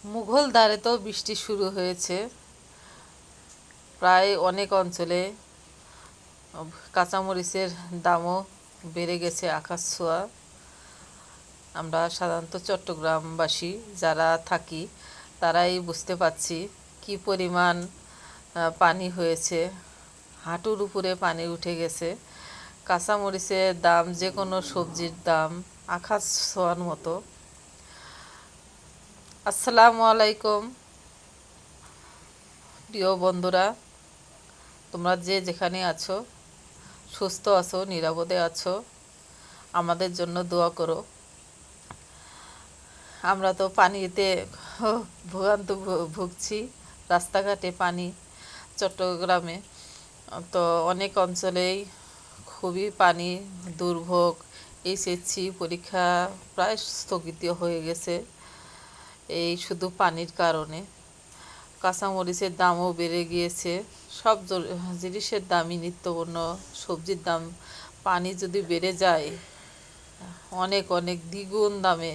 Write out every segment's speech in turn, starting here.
মুঘলধারে তো বৃষ্টি শুরু হয়েছে। প্রায় অনেক অঞ্চলে কাঁচামরিচের দামও বেড়ে গেছে আকাশ ছোঁয়া। আমরা সাধারণত চট্টগ্রামবাসী যারা থাকি তারাই বুঝতে পারছি কি পরিমাণ পানি হয়েছে। হাঁটুর উপরে পানি উঠে গেছে। কাঁচামরিচের দাম, যে কোনো সবজির দাম আকাশ ছোঁয়ার মতো। আসসালামু আলাইকুম প্রিয় বন্ধুরা, তোমরা যে যেখানে আছো, সুস্থ আছো, নিরাপদে আছো, আমাদের জন্য দোয়া করো। আমরা তো পানিতে ভোগান্ত ভুগছি। রাস্তাঘাটে পানি, চট্টগ্রামে তো অনেক অঞ্চলেই খুবই পানি দুর্ভোগ। এইচএসসি পরীক্ষা প্রায় স্থগিত হয়ে গেছে এই শুধু পানির কারণে। কাঁচামরিচের দামও বেড়ে গিয়েছে। সব জিনিসের দামই নিত্যপণ্য, সবজির দাম। পানি যদি বেড়ে যায়, অনেক অনেক দ্বিগুণ দামে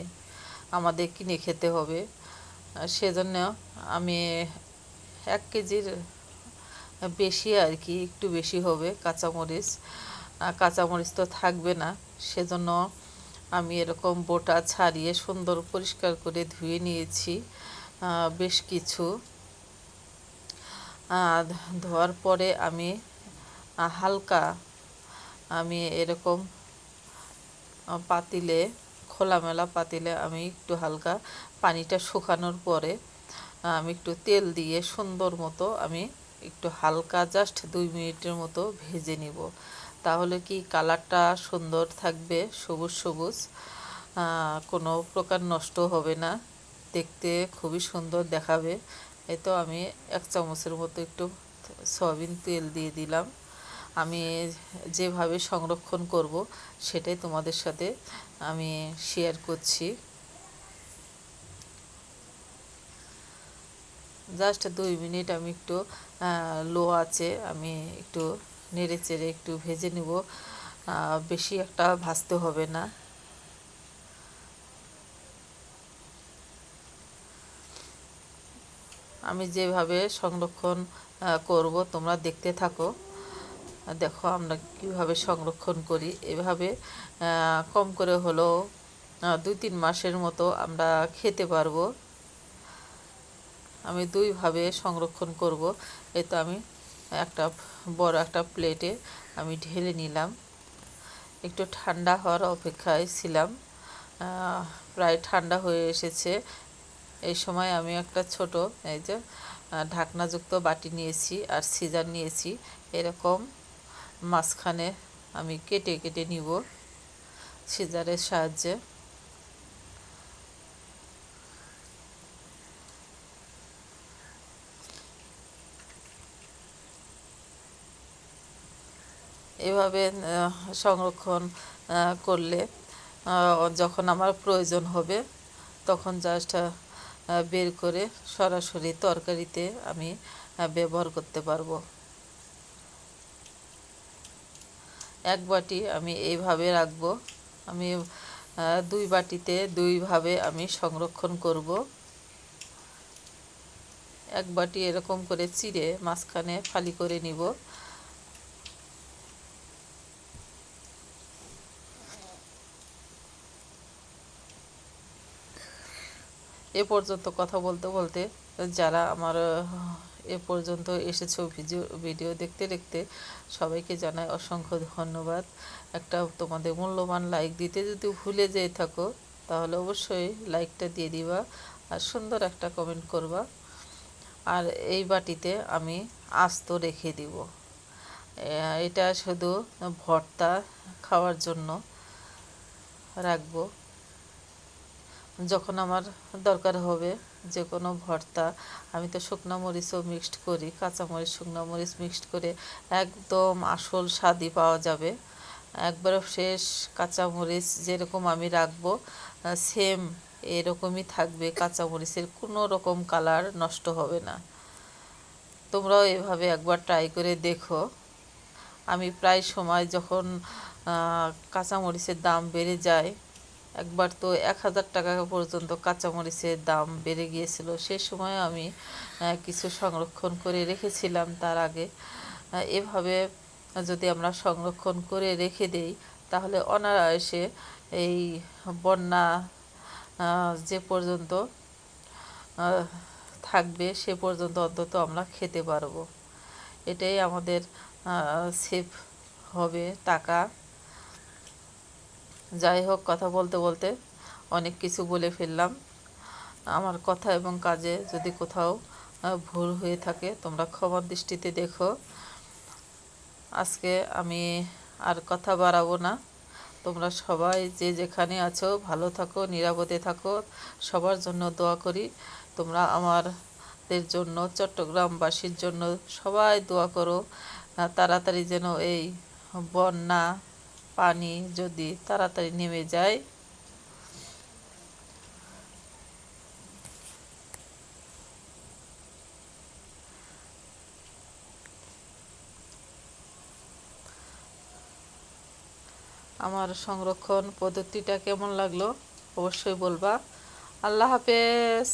আমাদের কিনে খেতে হবে। সেজন্য আমি 1 কেজির বেশি আর কি, একটু বেশি হবে কাঁচামরিচ। কাঁচামরিচ তো থাকবে না, সেজন্য আমি এরকম বোটা ছাড়িয়ে সুন্দর পরিষ্কার করে ধুয়ে নিয়েছি বেশ কিছু। ধোয়ার পরে আমি হালকা এরকম পাতিলে, খোলামেলা পাতিলে আমি একটু হালকা পানিটা শুকানোর পরে আমি একটু তেল দিয়ে সুন্দর মতো আমি একটু হালকা জাস্ট 2 মিনিটের মতো ভেজে নিব। তাহলে কি কালারটা সুন্দর থাকবে, সবুজ সবুজ, কোনো প্রকার নষ্ট হবে না, দেখতে খুবই সুন্দর দেখাবে। এই তো আমি 1 চামচের মতো একটু সয়াবিন তেল দিয়ে দিলাম। আমি যেভাবে সংরক্ষণ করব সেটাই তোমাদের সাথে আমি শেয়ার করছি। জাস্ট 2 মিনিট আমি একটু লো আছে আমি একটু নেড়ে চেড়ে একটু ভেজে নিব। বেশি একটা ভাজতে হবে না। আমি যেভাবে সংরক্ষণ করব তোমরা দেখতে থাকো। দেখো আমরা কিভাবে সংরক্ষণ করি। এভাবে কম করে হলেও 2-3 মাসের মতো আমরা খেতে পারবো। আমি দুইভাবে সংরক্ষণ করব। এই তো আমি একটা বড় একটা প্লেটে আমি ঢেলে নিলাম। একটু ঠান্ডা হওয়ার অপেক্ষায় ছিলাম। প্রায় ঠান্ডা হয়ে এসেছে। এই সময় আমি একটা ছোট, এই যে ঢাকনাযুক্ত বাটি নিয়েছি আর সিজার নিয়েছি। এরকম মাঝখানে আমি কেটে কেটে নিব সিজারের সাহায্যে। এভাবে সংরক্ষণ করলে যখন আমার প্রয়োজন হবে তখন জাস্ট বের করে সরাসরি তরকারিতে আমি ব্যবহার করতে পারবো। এক বাটি আমি এইভাবে রাখবো। আমি 2 বাটিতে 2ভাবে আমি সংরক্ষণ করব। এক বাটি এরকম করে চিড়ে মাঝখানে ফালি করে নিব। এ পর্যন্ত কথা বলতে বলতে যারা আমার এ পর্যন্ত এসেছো ভিডিও দেখতে দেখতে, সবাইকে জানাই অসংখ্য ধন্যবাদ। একটা তোমাদের মূল্যবান লাইক দিতে যদি ভুলে যেয়ে থাকো তাহলে অবশ্যই লাইকটা দিয়ে দিবা আর সুন্দর একটা কমেন্ট করবা। আর এই বাটিতে আমি আস্ত রেখে দিব। এটা শুধু ভর্তা খাওয়ার জন্য রাখবো। যখন আমার দরকার হবে যে কোনো ভর্তা, আমি তো শুকনো মরিচও মিক্সড করি, কাঁচামরিচ শুকনো মরিচ মিক্সড করে একদম আসল স্বাদই পাওয়া যাবে। একবারে ফ্রেশ কাঁচামরিচ যেরকম আমি রাখবো সেম এরকমই থাকবে। কাঁচামরিচের কোনো রকম কালার নষ্ট হবে না। তোমরাও এভাবে একবার ট্রাই করে দেখো। আমি প্রায় সময় যখন কাঁচামরিচের দাম বেড়ে যায় একবার তো 1000 টাকা পর্যন্ত কাঁচামরিচের দাম বেড়ে গিয়েছিল। সে সময় আমি কিছু সংরক্ষণ করে রেখেছিলাম তার আগে। এভাবে যদি আমরা সংরক্ষণ করে রেখে দেই তাহলে অনায়াসে এই বন্যা যে পর্যন্ত থাকবে সে পর্যন্ত অন্তত আমরা খেতে পারবো। এটাই আমাদের সেভ হবে টাকা। যাই হোক, কথা বলতে বলতে অনেক কিছু বলে ফেললাম। আমার কথা এবং কাজে যদি কোথাও ভুল হয়ে থাকে তোমরা ক্ষমার দৃষ্টিতে দেখো। আজকে আমি আর কথা বাড়াবো না। তোমরা সবাই যে যেখানে আছো ভালো থাকো, নিরাপদে থাকো। সবার জন্য দোয়া করি। তোমরা আমাদের জন্য, চট্টগ্রামবাসীর জন্য সবাই দোয়া করো। তাড়াতাড়ি যেন এই বন্যা পানি যদি তাড়াতাড়ি নেমে যায়। আমার সংরক্ষণ পদ্ধতিটা কেমন লাগলো অবশ্যই বলবা। আল্লাহ হাফেজ।